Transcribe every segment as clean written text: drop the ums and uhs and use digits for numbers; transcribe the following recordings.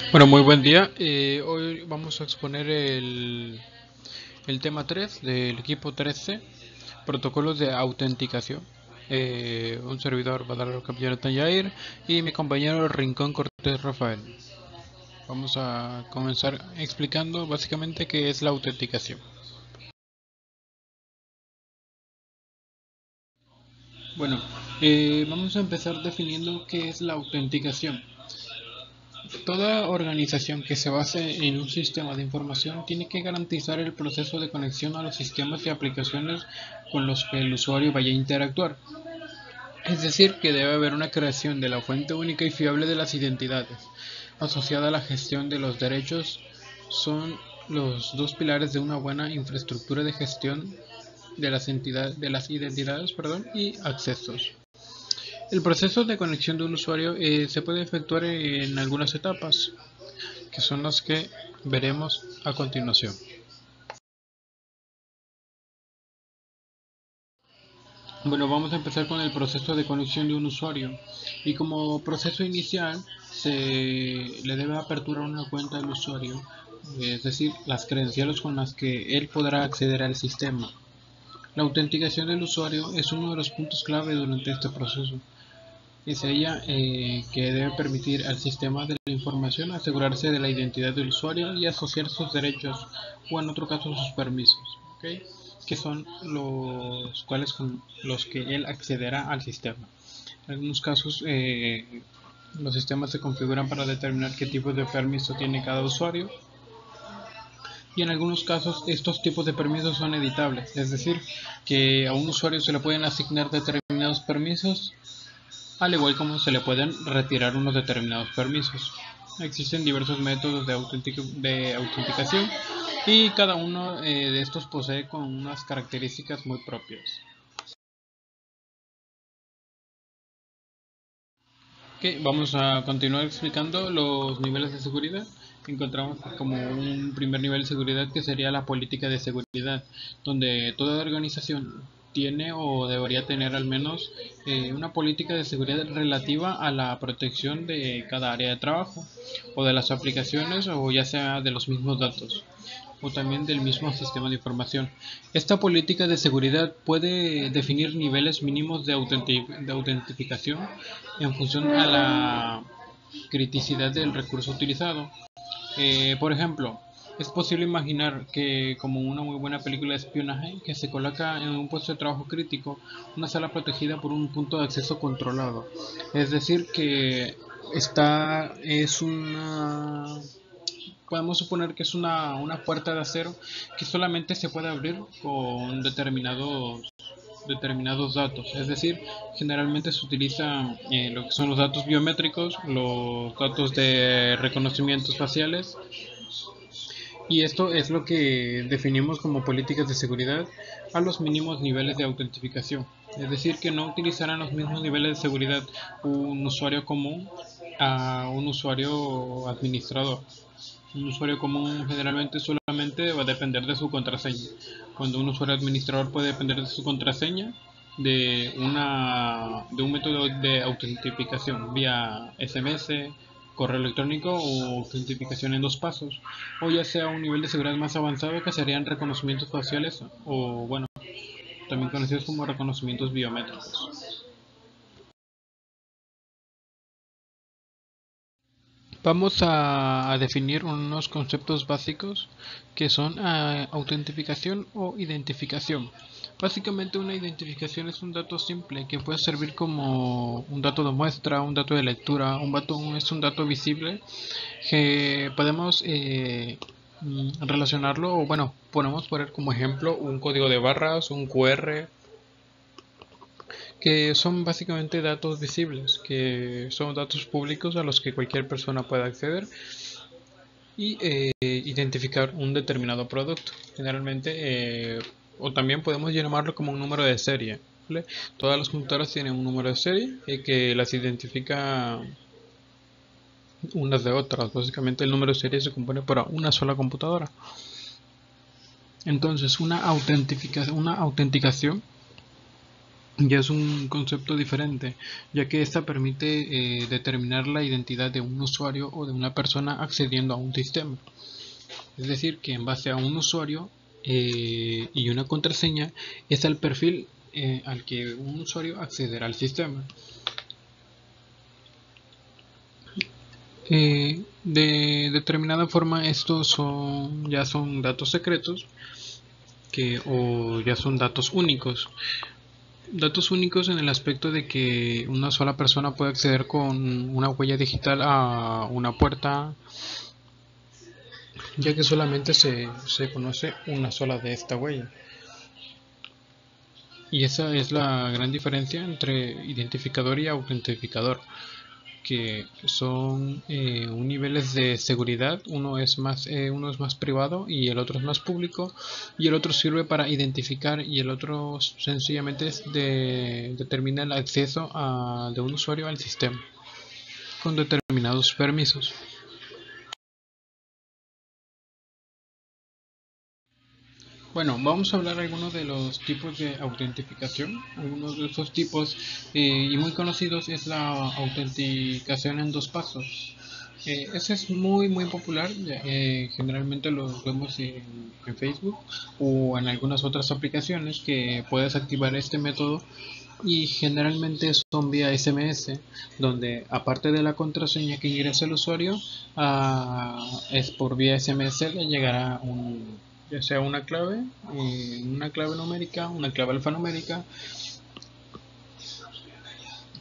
Bueno, muy buen día. Hoy vamos a exponer el tema 3 del equipo 13, protocolos de autenticación. Un servidor va a dar el compañero Tanyair y mi compañero Rincón Cortés Rafael. Vamos a comenzar explicando básicamente qué es la autenticación. Bueno, vamos a empezar definiendo qué es la autenticación. Toda organización que se base en un sistema de información tiene que garantizar el proceso de conexión a los sistemas y aplicaciones con los que el usuario vaya a interactuar. Es decir, que debe haber una creación de la fuente única y fiable de las identidades. Asociada a la gestión de los derechos, son los dos pilares de una buena infraestructura de gestión de las identidades y accesos. El proceso de conexión de un usuario se puede efectuar en algunas etapas, que son las que veremos a continuación. Bueno, vamos a empezar con el proceso de conexión de un usuario, y como proceso inicial se le debe aperturar una cuenta al usuario, es decir, las credenciales con las que él podrá acceder al sistema. La autenticación del usuario es uno de los puntos clave durante este proceso. Es ella que debe permitir al sistema de la información asegurarse de la identidad del usuario y asociar sus derechos o en otro caso sus permisos, ¿okay? Que son los cuales con los que él accederá al sistema. En algunos casos los sistemas se configuran para determinar qué tipo de permiso tiene cada usuario, y en algunos casos estos tipos de permisos son editables, es decir, que a un usuario se le pueden asignar determinados permisos al igual como se le pueden retirar unos determinados permisos. Existen diversos métodos de autenticación y cada uno de estos posee con unas características muy propias. Okay, vamos a continuar explicando los niveles de seguridad. Encontramos como un primer nivel de seguridad que sería la política de seguridad, donde toda organización tiene o debería tener al menos una política de seguridad relativa a la protección de cada área de trabajo o de las aplicaciones o ya sea de los mismos datos o también del mismo sistema de información. Esta política de seguridad puede definir niveles mínimos de autentificación en función a la criticidad del recurso utilizado. Por ejemplo, es posible imaginar que, como una muy buena película de espionaje, que se coloca en un puesto de trabajo crítico una sala protegida por un punto de acceso controlado. Es decir, que esta es una podemos suponer que es una puerta de acero que solamente se puede abrir con determinados datos. Es decir, generalmente se utilizan lo que son los datos biométricos, los datos de reconocimientos faciales, y esto es lo que definimos como políticas de seguridad a los mínimos niveles de autentificación. Es decir, que no utilizarán los mismos niveles de seguridad un usuario común a un usuario administrador. Un usuario común generalmente solamente va a depender de su contraseña, cuando un usuario administrador puede depender de su contraseña de un método de autentificación vía SMS, correo electrónico o autentificación en dos pasos, o ya sea un nivel de seguridad más avanzado que serían reconocimientos faciales o bueno, también conocidos como reconocimientos biométricos. Vamos a definir unos conceptos básicos que son autentificación o identificación. Básicamente una identificación es un dato simple que puede servir como un dato de muestra, un dato de lectura, es un dato visible que podemos relacionarlo o bueno, podemos poner como ejemplo un código de barras, un QR, que son básicamente datos visibles, que son datos públicos a los que cualquier persona puede acceder y identificar un determinado producto. Generalmente, o también podemos llamarlo como un número de serie, ¿vale? Todas las computadoras tienen un número de serie que las identifica unas de otras. Básicamente el número de serie se compone por una sola computadora. Entonces, una autenticación ya es un concepto diferente, ya que esta permite determinar la identidad de un usuario o de una persona accediendo a un sistema. Es decir, que en base a un usuario y una contraseña es el perfil al que un usuario accederá al sistema. De determinada forma, estos ya son datos secretos o ya son datos únicos. Datos únicos en el aspecto de que una sola persona puede acceder con una huella digital a una puerta, ya que solamente se conoce una sola de esta huella. Y esa es la gran diferencia entre identificador y autentificador, que son niveles de seguridad. Uno es más privado y el otro es más público, y el otro sirve para identificar y el otro sencillamente determina el acceso de un usuario al sistema con determinados permisos. Bueno, vamos a hablar de algunos de los tipos de autentificación. Algunos de esos tipos y muy conocidos es la autenticación en dos pasos. Ese es muy popular. Generalmente lo vemos en Facebook o en algunas otras aplicaciones que puedes activar este método, y generalmente son vía SMS, donde aparte de la contraseña que ingresa el usuario, es por vía SMS le llegará ya sea una clave numérica, una clave alfanumérica,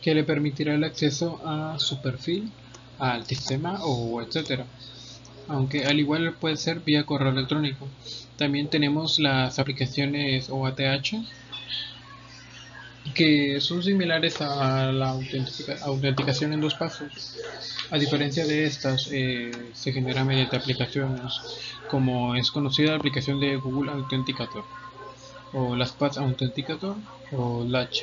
que le permitirá el acceso a su perfil, al sistema o etcétera. Aunque al igual puede ser vía correo electrónico. También tenemos las aplicaciones OATH, que son similares a la autenticación en dos pasos. A diferencia de estas, se genera mediante aplicaciones, como es conocida la aplicación de Google Authenticator, o LastPass Authenticator, o Latch,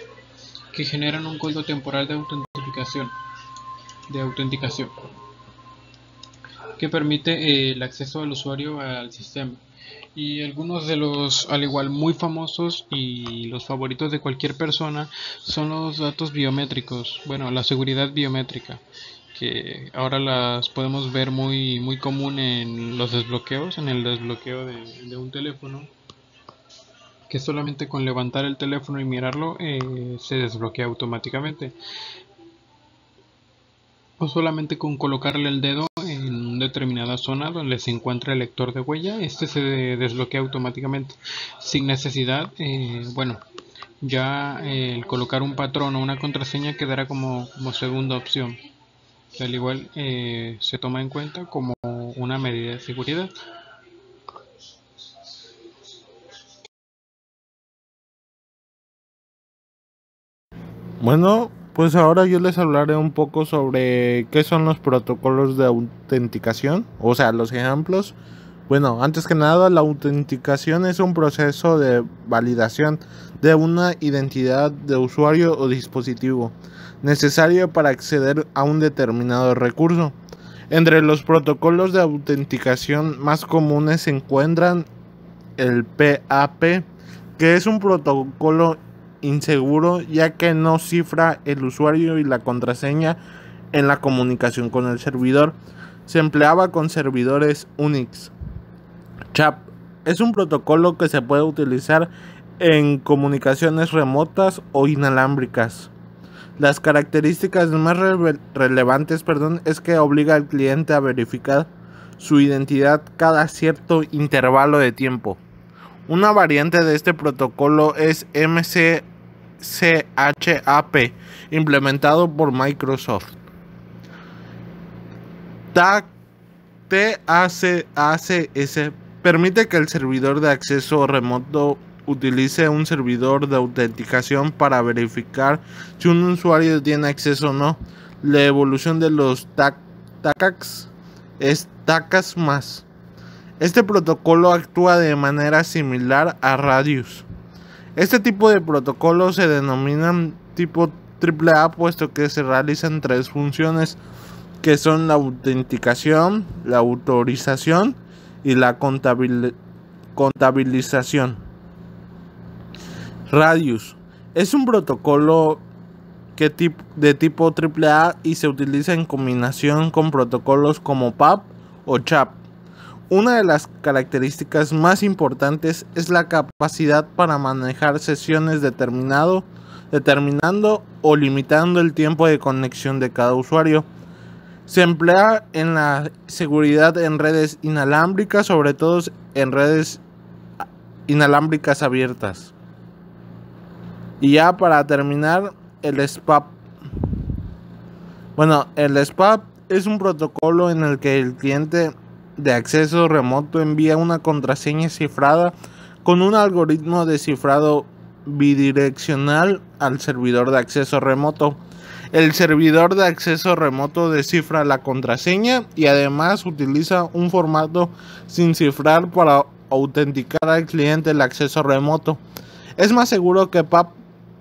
que generan un código temporal de autenticación que permite el acceso al usuario al sistema. Y algunos de los, al igual, muy famosos y los favoritos de cualquier persona son los datos biométricos. Bueno, la seguridad biométrica, que ahora las podemos ver muy común en los desbloqueos, en el desbloqueo de un teléfono, que solamente con levantar el teléfono y mirarlo se desbloquea automáticamente, o solamente con colocarle el dedo en determinada zona donde se encuentra el lector de huella, este se desbloquea automáticamente sin necesidad, ya el colocar un patrón o una contraseña quedará como segunda opción, que al igual se toma en cuenta como una medida de seguridad. Bueno, pues ahora yo les hablaré un poco sobre qué son los protocolos de autenticación, o sea, los ejemplos. Bueno, antes que nada, la autenticación es un proceso de validación de una identidad de usuario o dispositivo necesario para acceder a un determinado recurso. Entre los protocolos de autenticación más comunes se encuentran el PAP, que es un protocolo inseguro ya que no cifra el usuario y la contraseña en la comunicación con el servidor. Se empleaba con servidores Unix. CHAP es un protocolo que se puede utilizar en comunicaciones remotas o inalámbricas. Las características más relevantes es que obliga al cliente a verificar su identidad cada cierto intervalo de tiempo. Una variante de este protocolo es MCCHAP, implementado por Microsoft. TACS permite que el servidor de acceso remoto utilice un servidor de autenticación para verificar si un usuario tiene acceso o no. La evolución de los TACACS es TACAS+. Este protocolo actúa de manera similar a Radius. Este tipo de protocolos se denominan tipo AAA, puesto que se realizan tres funciones, que son la autenticación, la autorización y la contabilización. Radius Es un protocolo de tipo AAA y se utiliza en combinación con protocolos como PAP o CHAP. Una de las características más importantes es la capacidad para manejar sesiones determinando o limitando el tiempo de conexión de cada usuario. Se emplea en la seguridad en redes inalámbricas, sobre todo en redes inalámbricas abiertas. Y ya para terminar, el SPAP. Bueno, el SPAP es un protocolo en el que el cliente de acceso remoto envía una contraseña cifrada con un algoritmo de cifrado bidireccional al servidor de acceso remoto. El servidor de acceso remoto descifra la contraseña y además utiliza un formato sin cifrar para autenticar al cliente el acceso remoto. Es más seguro que PAP,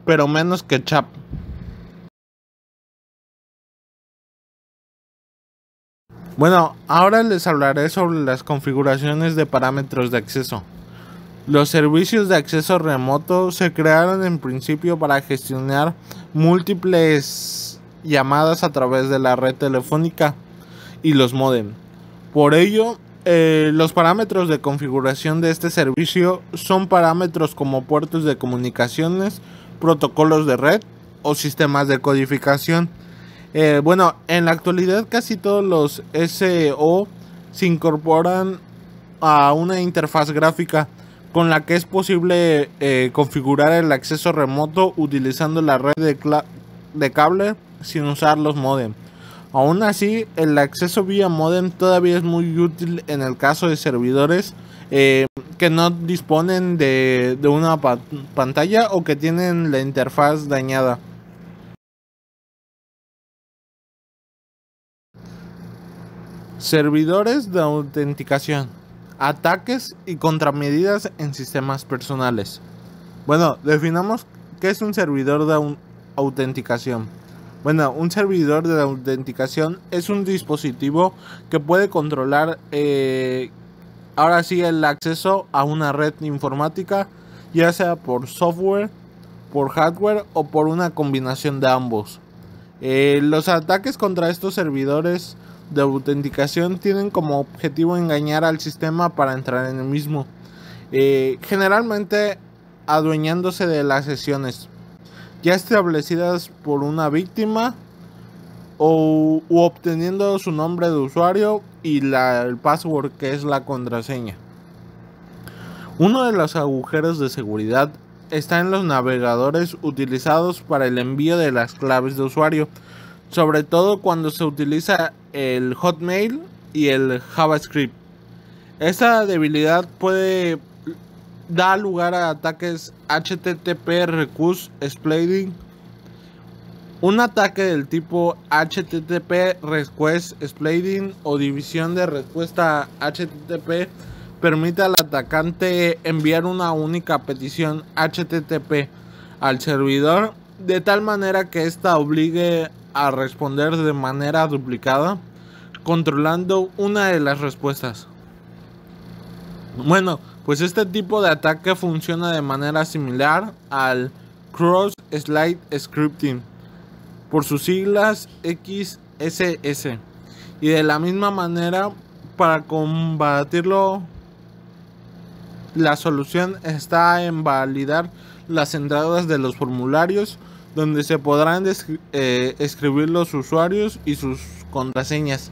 pero menos que CHAP. Bueno, ahora les hablaré sobre las configuraciones de parámetros de acceso. Los servicios de acceso remoto se crearon en principio para gestionar múltiples llamadas a través de la red telefónica y los módem. Por ello, los parámetros de configuración de este servicio son parámetros como puertos de comunicaciones, protocolos de red o sistemas de codificación. Bueno, en la actualidad casi todos los SO se incorporan a una interfaz gráfica con la que es posible configurar el acceso remoto utilizando la red de cable sin usar los módem. Aún así, el acceso vía módem todavía es muy útil en el caso de servidores que no disponen de una pantalla o que tienen la interfaz dañada. Servidores de autenticación, ataques y contramedidas en sistemas personales. Bueno, definamos qué es un servidor de autenticación. Bueno, un servidor de autenticación es un dispositivo que puede controlar ahora sí el acceso a una red informática, ya sea por software, por hardware o por una combinación de ambos. Los ataques contra estos servidores de autenticación tienen como objetivo engañar al sistema para entrar en el mismo, generalmente adueñándose de las sesiones ya establecidas por una víctima u obteniendo su nombre de usuario y el password, que es la contraseña. Uno de los agujeros de seguridad está en los navegadores utilizados para el envío de las claves de usuario, sobre todo cuando se utiliza el Hotmail y el JavaScript. Esta debilidad puede dar lugar a ataques HTTP request splitting. Un ataque del tipo HTTP request splitting o división de respuesta HTTP permite al atacante enviar una única petición HTTP al servidor de tal manera que ésta obligue a responder de manera duplicada, controlando una de las respuestas. Bueno, pues este tipo de ataque funciona de manera similar al Cross-Site Scripting, por sus siglas XSS, y de la misma manera, para combatirlo, la solución está en validar las entradas de los formularios donde se podrán escribir los usuarios y sus contraseñas,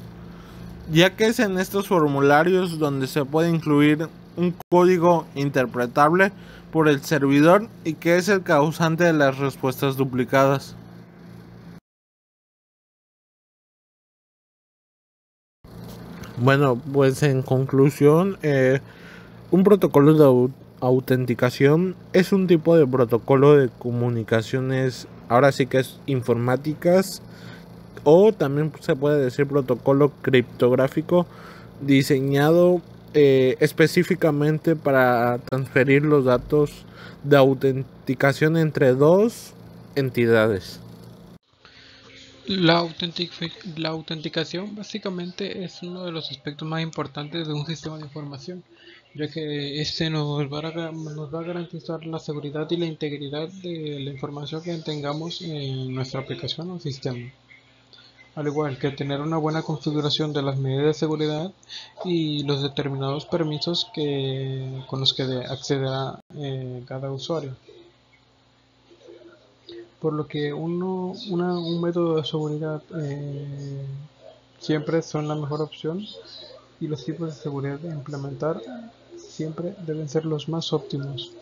ya que es en estos formularios donde se puede incluir un código interpretable por el servidor y que es el causante de las respuestas duplicadas. Bueno, pues en conclusión, un protocolo de autenticación es un tipo de protocolo de comunicaciones, ahora sí que es informáticas, o también se puede decir protocolo criptográfico, diseñado específicamente para transferir los datos de autenticación entre dos entidades. La autenticación básicamente es uno de los aspectos más importantes de un sistema de información, ya que este nos va a garantizar la seguridad y la integridad de la información que tengamos en nuestra aplicación o sistema, al igual que tener una buena configuración de las medidas de seguridad y los determinados permisos con los que accederá cada usuario. Por lo que un método de seguridad siempre son la mejor opción, y los tipos de seguridad a implementar siempre deben ser los más óptimos.